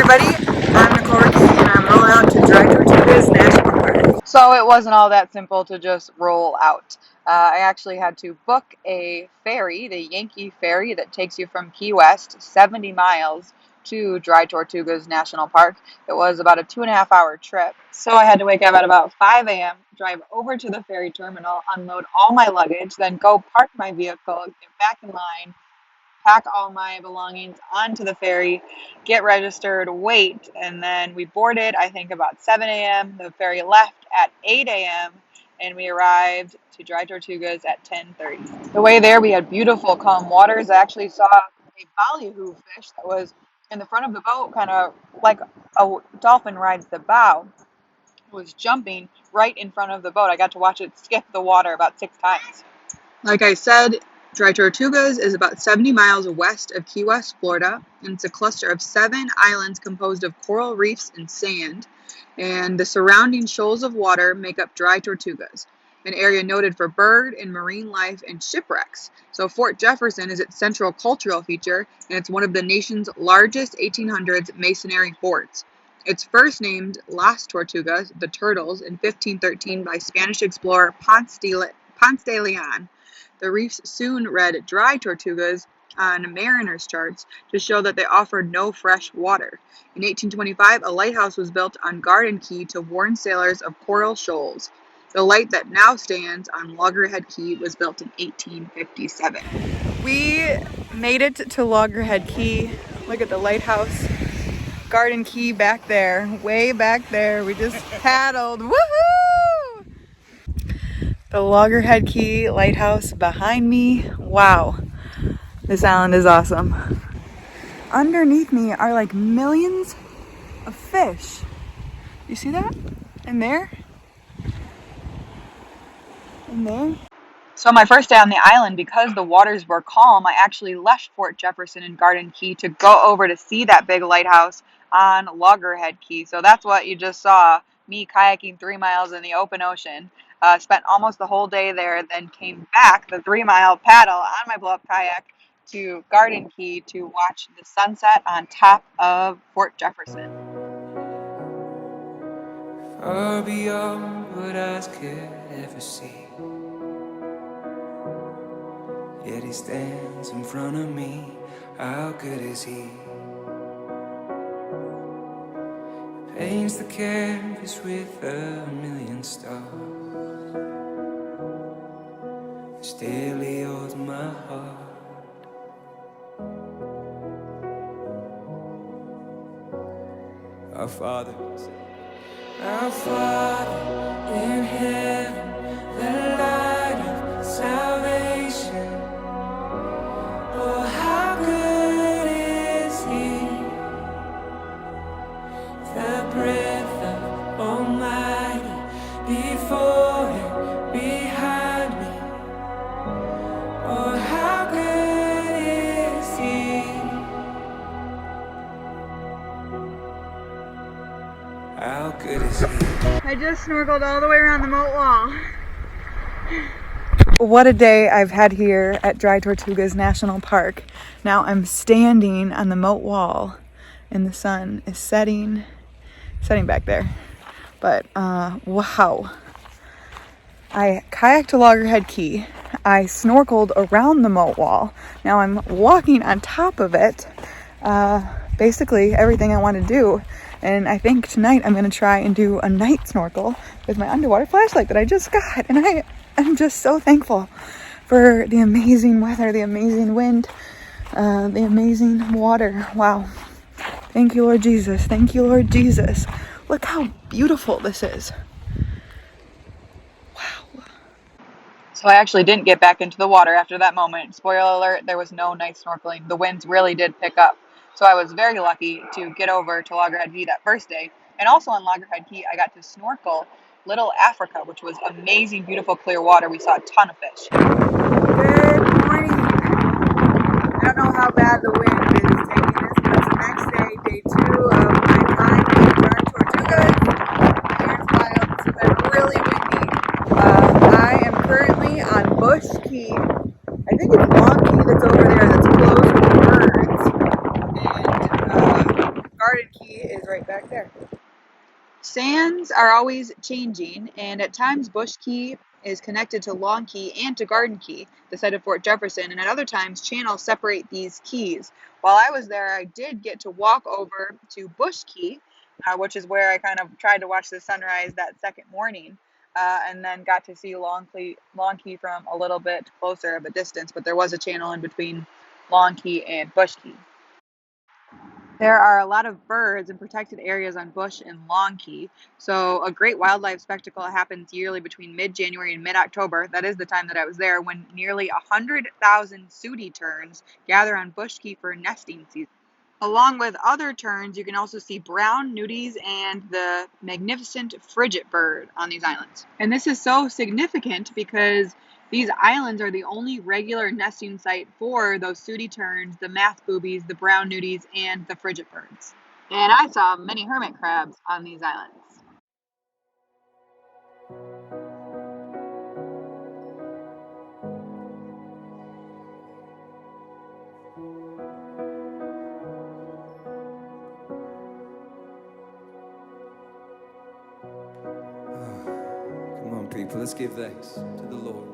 everybody, I'm Ricci and I'm rolling out to Dry Tortugas National Park. So it wasn't all that simple to just roll out. I actually had to book a ferry, the Yankee Ferry, that takes you from Key West 70 miles to Dry Tortugas National Park. It was about a 2.5 hour trip. So I had to wake up at about 5 a.m., drive over to the ferry terminal, unload all my luggage, then go park my vehicle, get back in line, pack all my belongings onto the ferry, get registered, wait, and then we boarded, I think, about 7 a.m. The ferry left at 8 a.m., and we arrived to Dry Tortugas at 10:30. The way there, we had beautiful, calm waters. I actually saw a ballyhoo fish that was in the front of the boat, kind of like a dolphin rides the bow. It was jumping right in front of the boat. I got to watch it skip the water about 6 times. Like I said, Dry Tortugas is about 70 miles west of Key West, Florida, and it's a cluster of 7 islands composed of coral reefs and sand, and the surrounding shoals of water make up Dry Tortugas, an area noted for bird and marine life and shipwrecks. So Fort Jefferson is its central cultural feature, and it's one of the nation's largest 1800s masonry forts. It's first named Las Tortugas, the turtles, in 1513 by Spanish explorer Ponce de Leon. The reefs soon read Dry Tortugas on mariners' charts to show that they offered no fresh water. In 1825, a lighthouse was built on Garden Key to warn sailors of coral shoals. The light that now stands on Loggerhead Key was built in 1857. We made it to Loggerhead Key. Look at the lighthouse. Garden Key back there, way back there. We just paddled. Woohoo! The Loggerhead Key lighthouse behind me. Wow, this island is awesome. Underneath me are like millions of fish. You see that? In there? In there? So my first day on the island, because the waters were calm, I actually left Fort Jefferson and Garden Key to go over to see that big lighthouse on Loggerhead Key. So that's what you just saw, me kayaking 3 miles in the open ocean. Spent almost the whole day there, then came back the 3-mile paddle on my blow-up kayak to Garden Key to watch the sunset on top of Fort Jefferson. Far beyond what eyes could ever see, yet he stands in front of me. How good is he? Paints the canvas with 1,000,000 stars. Still he holds my heart. Our Father in heaven, the light of salvation. Oh, how good is he? The breath of Almighty before and behind me. Oh, how good is he? How good is he? I just snorkeled all the way around the moat wall. What a day I've had here at Dry Tortugas National Park. Now I'm standing on the moat wall and the sun is setting back there. But wow. I kayaked to Loggerhead Key. I snorkeled around the moat wall. Now I'm walking on top of it. Basically everything I want to do. And I think tonight I'm going to try and do a night snorkel with my underwater flashlight that I just got. And I am just so thankful for the amazing weather, the amazing wind, the amazing water. Wow. Thank you, Lord Jesus. Thank you, Lord Jesus. Look how beautiful this is. Wow. So I actually didn't get back into the water after that moment. Spoiler alert, there was no night snorkeling. The winds really did pick up. So I was very lucky to get over to Loggerhead Key that first day. And also on Loggerhead Key, I got to snorkel Little Africa, which was amazing, beautiful, clear water. We saw a ton of fish. Good morning. I don't know how bad the wind is taking this, but it's the next day, day 2 of my time in Dry Tortugas. Here's wild. It's been really windy. I am currently on Bush Key. I think it's Long Key that's over there that's closed for birds. And Garden Key right back there. Sands are always changing, and at times Bush Key is connected to Long Key and to Garden Key, the site of Fort Jefferson, and at other times channels separate these keys. While I was there, I did get to walk over to Bush Key, which is where I kind of tried to watch the sunrise that second morning, and then got to see Long Key from a little bit closer of a distance, but there was a channel in between Long Key and Bush Key. There are a lot of birds in protected areas on Bush and Long Key, so a great wildlife spectacle happens yearly between mid-January and mid-October. That is the time that I was there, when nearly 100,000 sooty terns gather on Bush Key for nesting season. Along with other terns, you can also see brown nuddies and the magnificent frigate bird on these islands. And this is so significant because these islands are the only regular nesting site for those sooty terns, the math boobies, the brown nuddies, and the frigate birds. And I saw many hermit crabs on these islands. Come on, people, let's give thanks to the Lord.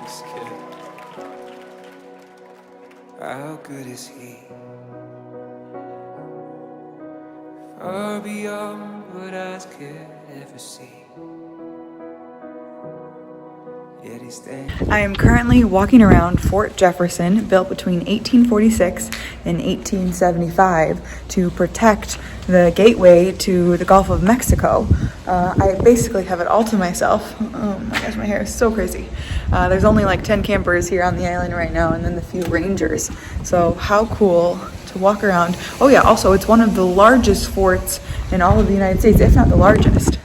He's good. How good is He? Far beyond what eyes could ever see. I am currently walking around Fort Jefferson, built between 1846 and 1875 to protect the gateway to the Gulf of Mexico. I basically have it all to myself. Oh my gosh, my hair is so crazy. There's only like 10 campers here on the island right now, and then the few rangers. So how cool to walk around. Oh yeah, also it's one of the largest forts in all of the United States, if not the largest.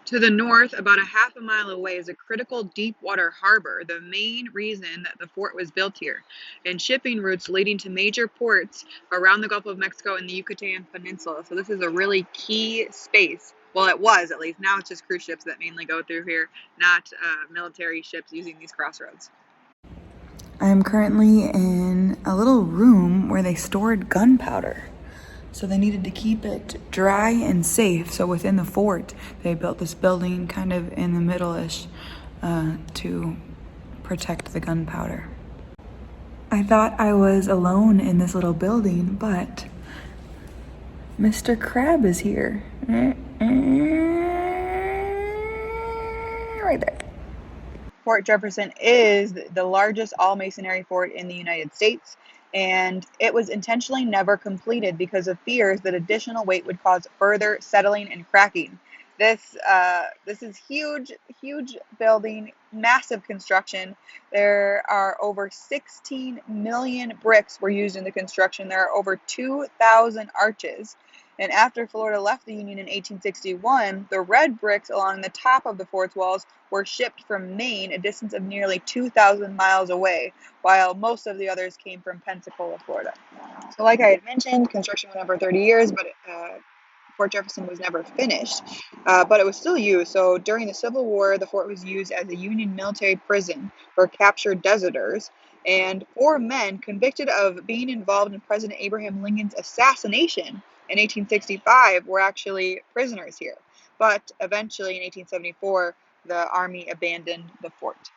To the north, about a half a mile away, is a critical deep water harbor, the main reason that the fort was built here, and shipping routes leading to major ports around the Gulf of Mexico and the Yucatan Peninsula. So this is a really key space. Well, it was at least. Now it's just cruise ships that mainly go through here, not military ships using these crossroads. I am currently in a little room where they stored gunpowder. So they needed to keep it dry and safe. So within the fort, they built this building kind of in the middle-ish to protect the gunpowder. I thought I was alone in this little building, but Mr. Crab is here. Right there. Fort Jefferson is the largest all-masonry fort in the United States, and it was intentionally never completed because of fears that additional weight would cause further settling and cracking. This is huge building, massive construction. There are over 16 million bricks were used in the construction. There are over 2,000 arches. And after Florida left the Union in 1861, the red bricks along the top of the fort's walls were shipped from Maine, a distance of nearly 2,000 miles away, while most of the others came from Pensacola, Florida. So like I had mentioned, construction went on for 30 years, but Fort Jefferson was never finished, but it was still used. So during the Civil War, the fort was used as a Union military prison for captured deserters, and 4 men convicted of being involved in President Abraham Lincoln's assassination in 1865 were actually prisoners here. But eventually in 1874, the Army abandoned the fort.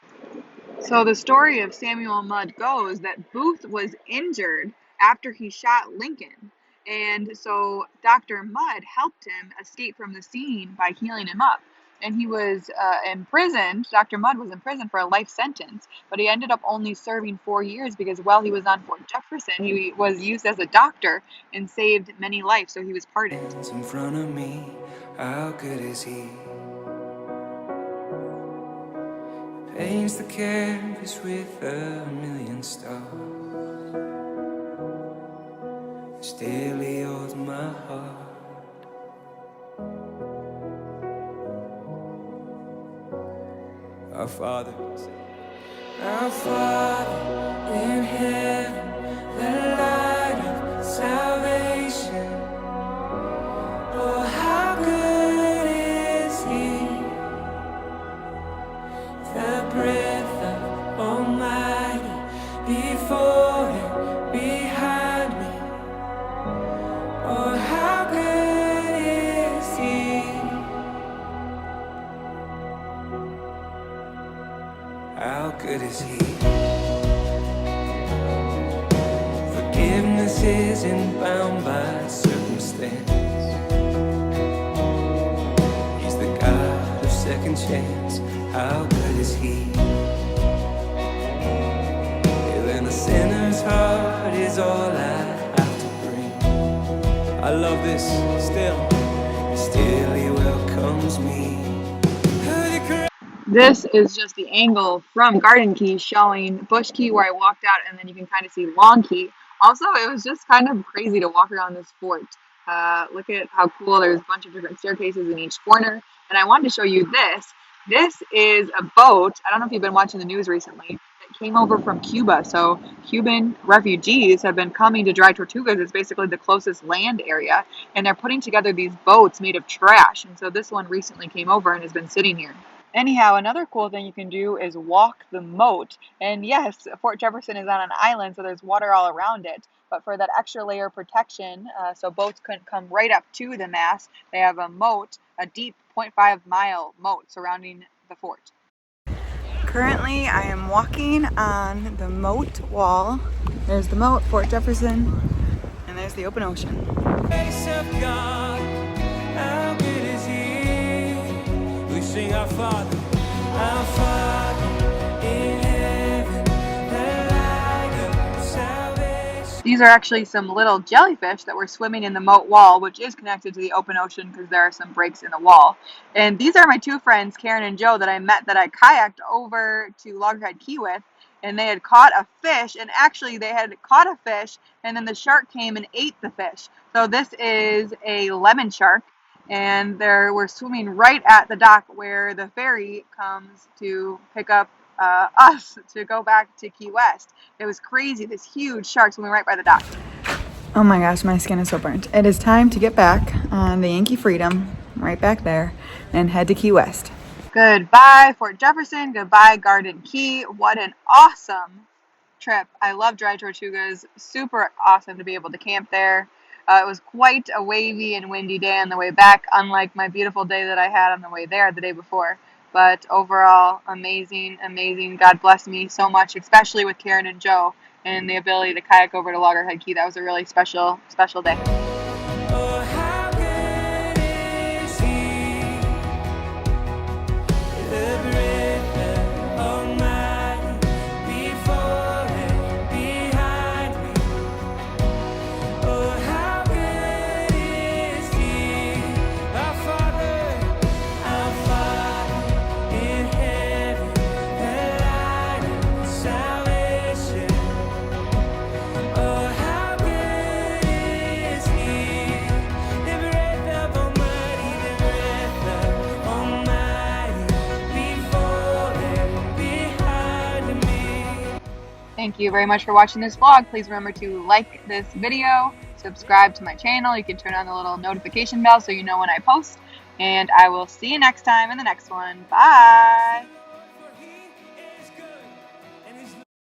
So the story of Samuel Mudd goes that Booth was injured after he shot Lincoln. And so Dr. Mudd helped him escape from the scene by healing him up. And he was imprisoned. Dr. Mudd was in prison for a life sentence, but he ended up only serving 4 years because while he was on Fort Jefferson, he was used as a doctor and saved many lives, so he was pardoned. In front of me, how good is He? Paints the canvas with a million stars. Still He holds my heart. Our Father in heaven, the light of salvation. Oh, how good is He? The breath of Almighty before Him. Forgiveness isn't bound by circumstance. He's the God of second chance. How good is he? When a sinner's heart is all I have to bring. I love this still. Still he welcomes me. This is just the angle from Garden Key showing Bush Key where I walked out, and then you can kind of see Long Key. Also, it was just kind of crazy to walk around this fort. Look at how cool. There's a bunch of different staircases in each corner. And I wanted to show you this. This is a boat. I don't know if you've been watching the news recently. That came over from Cuba. So Cuban refugees have been coming to Dry Tortugas. It's basically the closest land area. And they're putting together these boats made of trash. And so this one recently came over and has been sitting here. Anyhow, another cool thing you can do is walk the moat. And yes, Fort Jefferson is on an island, so there's water all around it. But for that extra layer of protection, so boats couldn't come right up to the mast, they have a moat, a deep 0.5-mile moat surrounding the fort. Currently, I am walking on the moat wall. There's the moat, Fort Jefferson, and there's the open ocean. Sing our Father in heaven, the light of salvation. These are actually some little jellyfish that were swimming in the moat wall, which is connected to the open ocean because there are some breaks in the wall. And these are my two friends, Karen and Joe, that I met that I kayaked over to Loggerhead Key with. And they had caught a fish, and actually they had caught a fish, and then the shark came and ate the fish. So this is a lemon shark. And we're swimming right at the dock where the ferry comes to pick up us to go back to Key West. It was crazy, this huge shark swimming right by the dock. Oh my gosh, my skin is so burnt. It is time to get back on the Yankee Freedom, right back there, and head to Key West. Goodbye, Fort Jefferson. Goodbye, Garden Key. What an awesome trip. I love Dry Tortugas. Super awesome to be able to camp there. It was quite a wavy and windy day on the way back, unlike my beautiful day that I had on the way there the day before. But overall, amazing, amazing. God bless me so much, especially with Karen and Joe and the ability to kayak over to Loggerhead Key. That was a really special, special day. Oh, how good is he? The breath of Almighty before and behind me. Oh, how good is he? Our Father in heaven, the light of salvation. Oh, how good is he? The breath of Almighty before and behind me. Thank you very much for watching this vlog. Please remember to like this video, subscribe to my channel. You can turn on the little notification bell so you know when I post. And I will see you next time in the next one. Bye!